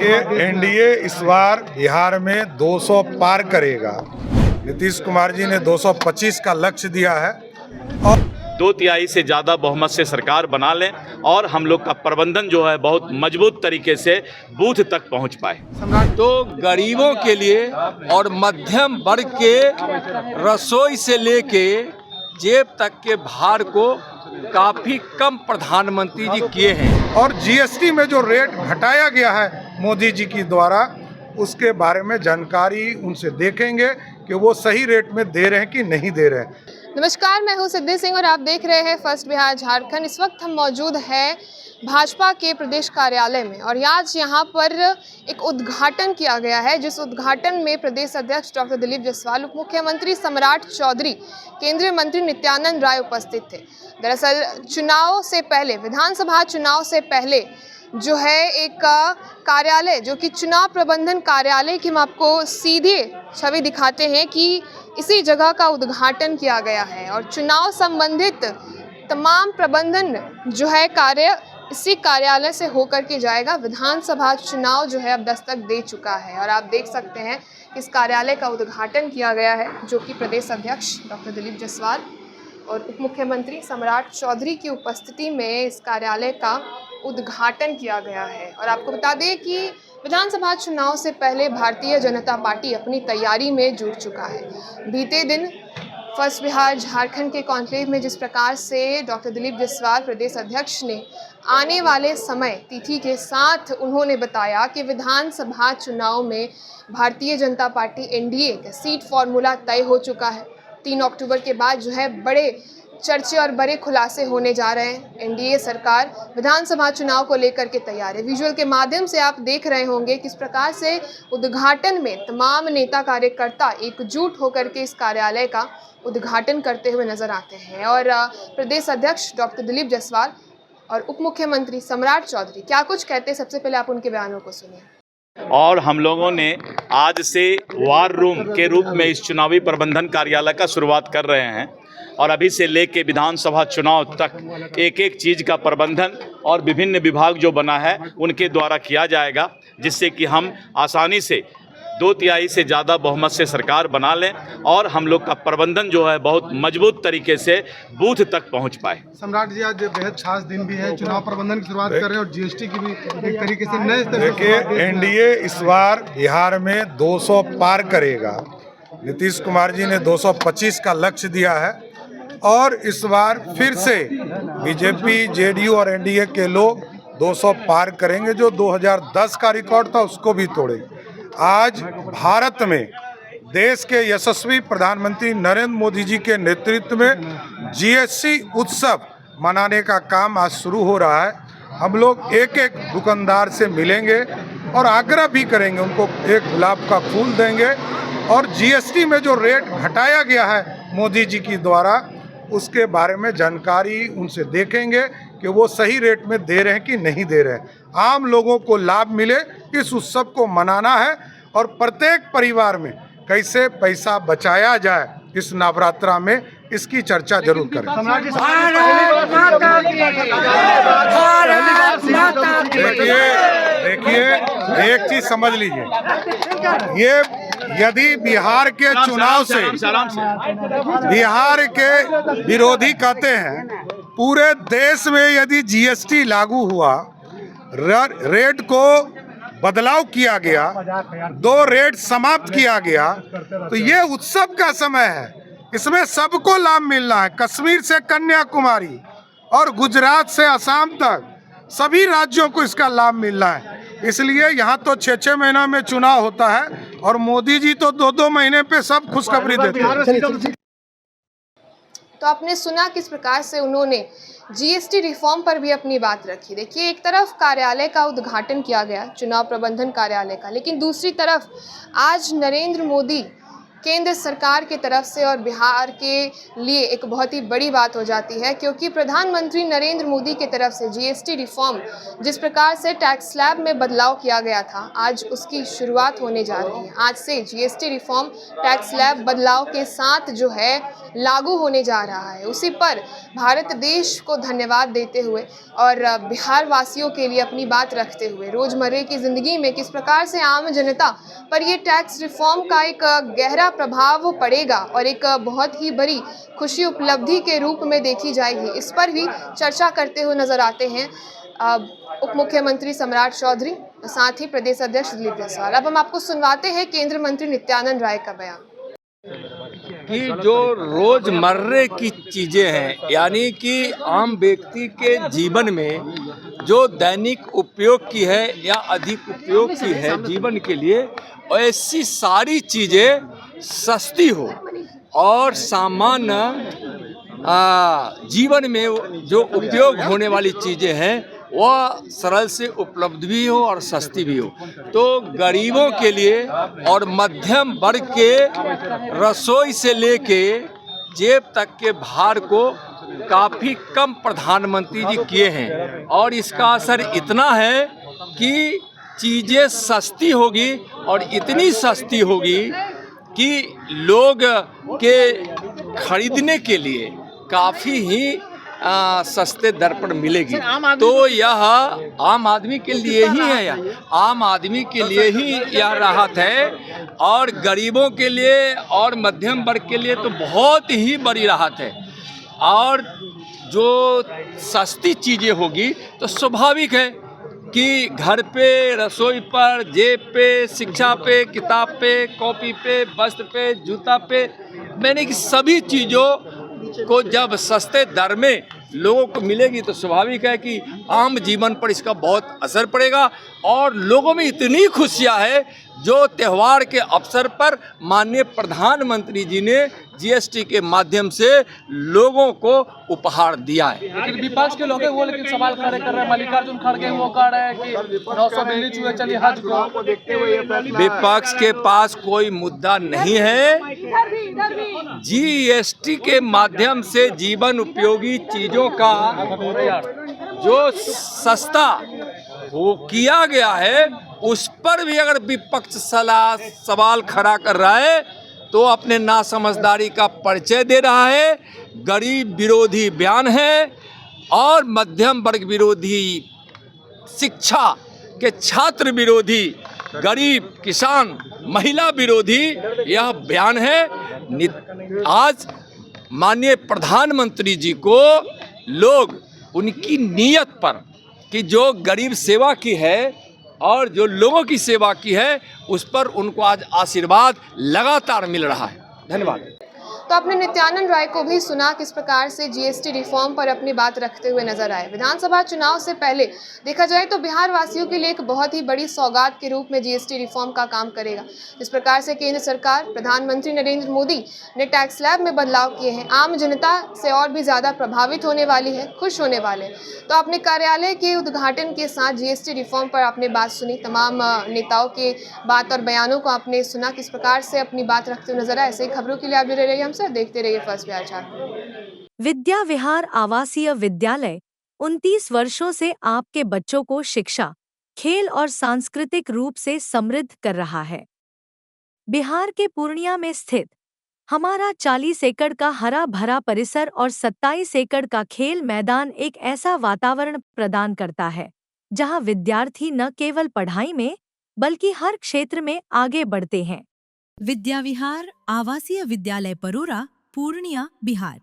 देखिए, एनडीए इस बार बिहार में 200 पार करेगा। नीतीश कुमार जी ने 225 का लक्ष्य दिया है और 2/3 से ज़्यादा बहुमत से सरकार बना लें और हम लोग का प्रबंधन जो है बहुत मजबूत तरीके से बूथ तक पहुंच पाए। तो गरीबों के लिए और मध्यम वर्ग के रसोई से लेके जेब तक के भार को काफ़ी कम प्रधानमंत्री जी किए हैं। और जीएसटी में जो रेट घटाया गया है मोदी जी की द्वारा, उसके बारे में जानकारी उनसे देखेंगे कि वो सही रेट में दे रहे हैं कि नहीं दे रहे हैं। नमस्कार, मैं हूं सिद्धि सिंह और आप देख रहे हैं फर्स्ट बिहार झारखंड। इस वक्त हम मौजूद हैं भाजपा के प्रदेश कार्यालय में और आज यहां पर एक उद्घाटन किया गया है, जिस उद्घाटन में प्रदेश अध्यक्ष डॉक्टर दिलीप जायसवाल, उप मुख्यमंत्री सम्राट चौधरी, केंद्रीय मंत्री नित्यानंद राय उपस्थित थे। दरअसल चुनाव से पहले, विधानसभा चुनाव से पहले जो है एक कार्यालय, जो कि चुनाव प्रबंधन कार्यालय की हम आपको सीधे छवि दिखाते हैं कि इसी जगह का उद्घाटन किया गया है और चुनाव संबंधित तमाम प्रबंधन जो है कार्य इसी कार्यालय से होकर के जाएगा। विधानसभा चुनाव जो है अब दस्तक दे चुका है और आप देख सकते हैं कि इस कार्यालय का उद्घाटन किया गया है, जो कि प्रदेश अध्यक्ष डॉक्टर दिलीप जायसवाल और उप मुख्यमंत्री सम्राट चौधरी की उपस्थिति में इस कार्यालय का उद्घाटन किया गया है। और आपको बता दें कि विधानसभा चुनाव से पहले भारतीय जनता पार्टी अपनी तैयारी में जुट चुका है। बीते दिन फर्स्ट बिहार झारखंड के कॉन्क्लेव में जिस प्रकार से डॉक्टर दिलीप जायसवाल प्रदेश अध्यक्ष ने आने वाले समय तिथि के साथ उन्होंने बताया कि विधानसभा चुनाव में भारतीय जनता पार्टी एनडीए का सीट फॉर्मूला तय हो चुका है। 3 अक्टूबर के बाद जो है बड़े चर्चे और बड़े खुलासे होने जा रहे हैं। एनडीए सरकार विधानसभा चुनाव को लेकर के तैयार है। विजुअल के माध्यम से आप देख रहे होंगे किस प्रकार से उद्घाटन में तमाम नेता कार्यकर्ता एकजुट होकर के इस कार्यालय का उद्घाटन करते हुए नजर आते हैं। और प्रदेश अध्यक्ष डॉक्टर दिलीप जायसवाल और उप मुख्यमंत्री सम्राट चौधरी क्या कुछ कहते हैं, सबसे पहले आप उनके बयानों को सुनिए। और हम लोगों ने आज से वार रूम के रूप में इस चुनावी प्रबंधन कार्यालय का शुरुआत कर रहे हैं और अभी से लेके विधानसभा चुनाव तक एक एक चीज़ का प्रबंधन और विभिन्न विभाग जो बना है उनके द्वारा किया जाएगा, जिससे कि हम आसानी से 2/3 से ज़्यादा बहुमत से सरकार बना लें और हम लोग का प्रबंधन जो है बहुत मजबूत तरीके से बूथ तक पहुंच पाए। सम्राट जी, आज बेहद खास दिन भी है, चुनाव प्रबंधन की शुरुआत कर रहे हैं और जीएसटी की भी एक तरीके से नए तरह से। देखिए, एनडीए इस बार बिहार में 200 पार करेगा। नीतीश कुमार जी ने 225 का लक्ष्य दिया है और इस बार फिर से बीजेपी, जेडीयू और एनडीए के लोग 200 पार करेंगे। जो 2010 का रिकॉर्ड था उसको भी तोड़ेंगे। आज भारत में देश के यशस्वी प्रधानमंत्री नरेंद्र मोदी जी के नेतृत्व में जीएसटी उत्सव मनाने का काम आज शुरू हो रहा है। हम लोग एक एक दुकानदार से मिलेंगे और आग्रह भी करेंगे, उनको एक गुलाब का फूल देंगे और जीएसटी में जो रेट घटाया गया है मोदी जी की द्वारा, उसके बारे में जानकारी उनसे देखेंगे कि वो सही रेट में दे रहे हैं कि नहीं दे रहे हैं। आम लोगों को लाभ मिले, इस उत्सव को मनाना है और प्रत्येक परिवार में कैसे पैसा बचाया जाए इस नवरात्रा में, इसकी चर्चा जरूर करें। देखिए, एक चीज समझ लीजिए, ये यदि बिहार के चुनाव से बिहार के विरोधी कहते हैं पूरे देश में यदि जीएसटी लागू हुआ, रेट को बदलाव किया गया, 2 रेट समाप्त किया गया, तो ये उत्सव का समय है, इसमें सबको लाभ मिलना है। कश्मीर से कन्याकुमारी और गुजरात से असम तक सभी राज्यों को इसका लाभ मिलना है। इसलिए यहाँ तो 6-6 महीना में चुनाव होता है और मोदी जी तो 2-2 महीने पे सब खुशखबरी देते हैं। तो आपने सुना किस प्रकार से उन्होंने जीएसटी रिफॉर्म पर भी अपनी बात रखी। देखिए, एक तरफ कार्यालय का उद्घाटन किया गया, चुनाव प्रबंधन कार्यालय का, लेकिन दूसरी तरफ आज नरेंद्र मोदी केंद्र सरकार की तरफ से और बिहार के लिए एक बहुत ही बड़ी बात हो जाती है, क्योंकि प्रधानमंत्री नरेंद्र मोदी की तरफ से जीएसटी रिफॉर्म, जिस प्रकार से टैक्स स्लैब में बदलाव किया गया था, आज उसकी शुरुआत होने जा रही है। आज से जीएसटी रिफॉर्म टैक्स स्लैब बदलाव के साथ जो है लागू होने जा रहा है। उसी पर भारत देश को धन्यवाद देते हुए और बिहार वासियों के लिए अपनी बात रखते हुए रोजमर्रे की ज़िंदगी में किस प्रकार से आम जनता पर ये टैक्स रिफॉर्म का एक गहरा प्रभाव पड़ेगा और एक बहुत ही बड़ी खुशी उपलब्धि के रूप में देखी जाएगी, इस पर भी चर्चा करते हुए नजर आते हैं उप मुख्यमंत्री सम्राट चौधरी, साथ ही प्रदेश अध्यक्ष दिलीप जायसवाल। अब हम आपको सुनवाते हैं केंद्रीय मंत्री नित्यानंद राय का बयान कि जो रोजमर्रे की चीजें हैं, यानी कि आम व्यक्ति के जीवन में जो दैनिक उपयोग की है या अधिक उपयोग की है जीवन के लिए, ऐसी सारी चीजें सस्ती हो और सामान्य जीवन में जो उपयोग होने वाली चीजें हैं वह सरल से उपलब्ध भी हो और सस्ती भी हो। तो गरीबों के लिए और मध्यम वर्ग के रसोई से लेके जेब तक के भार को काफ़ी कम प्रधानमंत्री जी किए हैं और इसका असर इतना है कि चीज़ें सस्ती होगी और इतनी सस्ती होगी कि लोग के खरीदने के लिए काफ़ी ही सस्ते दर पर मिलेगी। तो यह आम आदमी के लिए ही है, आम आदमी के लिए ही यह राहत है और गरीबों के लिए और मध्यम वर्ग के लिए तो बहुत ही बड़ी राहत है। और जो सस्ती चीज़ें होगी तो स्वाभाविक है कि घर पे, रसोई पर, जेब पे, शिक्षा पे, किताब पे, कॉपी पे, वस्त्र पे, जूता पे, मैंने कि सभी चीज़ों को जब सस्ते दर में लोगों को मिलेगी तो स्वाभाविक है कि आम जीवन पर इसका बहुत असर पड़ेगा। और लोगों में इतनी खुशियां है जो त्यौहार के अवसर पर माननीय प्रधानमंत्री जी ने जीएसटी के माध्यम से लोगों को उपहार दिया है। लेकिन विपक्ष के लोग वो लेकिन सवाल खड़े कर रहे हैं, मल्लिकार्जुन खड़गे वो कह रहे हैं कि 900 मिली चुहे चली हज को देखते हुए विपक्ष के पास कोई मुद्दा नहीं है। जीएसटी के माध्यम से जीवन उपयोगी चीजों का जो सस्ता वो किया गया है उस पर भी अगर विपक्ष सवाल खड़ा कर रहा है तो अपने नासमझदारी का परिचय दे रहा है। गरीब विरोधी बयान है और मध्यम वर्ग विरोधी, शिक्षा के छात्र विरोधी, गरीब, किसान, महिला विरोधी यह बयान है। आज माननीय प्रधानमंत्री जी को लोग उनकी नीयत पर कि जो गरीब सेवा की है और जो लोगों की सेवा की है उस पर उनको आज आशीर्वाद लगातार मिल रहा है। धन्यवाद। तो आपने नित्यानंद राय को भी सुना किस प्रकार से जीएसटी रिफॉर्म पर अपनी बात रखते हुए नजर आए। विधानसभा चुनाव से पहले देखा जाए तो बिहार वासियों के लिए एक बहुत ही बड़ी सौगात के रूप में जीएसटी रिफॉर्म का काम करेगा। जिस प्रकार से केंद्र सरकार, प्रधानमंत्री नरेंद्र मोदी ने टैक्स स्लैब में बदलाव किए हैं, आम जनता से और भी ज़्यादा प्रभावित होने वाली है, खुश होने वाले। तो अपने कार्यालय के उद्घाटन के साथ जीएसटी रिफॉर्म पर आपने बात सुनी, तमाम नेताओं के बात और बयानों को आपने सुना किस प्रकार से अपनी बात रखते हुए नजर आए। ऐसे ही खबरों के लिए आप जुड़े रहिए हमसे, देखते रहिए फर्स्ट बिहार झारखंड। विद्या विहार आवासीय विद्यालय 29 वर्षों से आपके बच्चों को शिक्षा, खेल और सांस्कृतिक रूप से समृद्ध कर रहा है। बिहार के पूर्णिया में स्थित हमारा 40 एकड़ का हरा भरा परिसर और 27 एकड़ का खेल मैदान एक ऐसा वातावरण प्रदान करता है जहां विद्यार्थी न केवल पढ़ाई में बल्कि हर क्षेत्र में आगे बढ़ते हैं। विद्या विहार आवासीय विद्यालय परोरा, पूर्णिया, बिहार।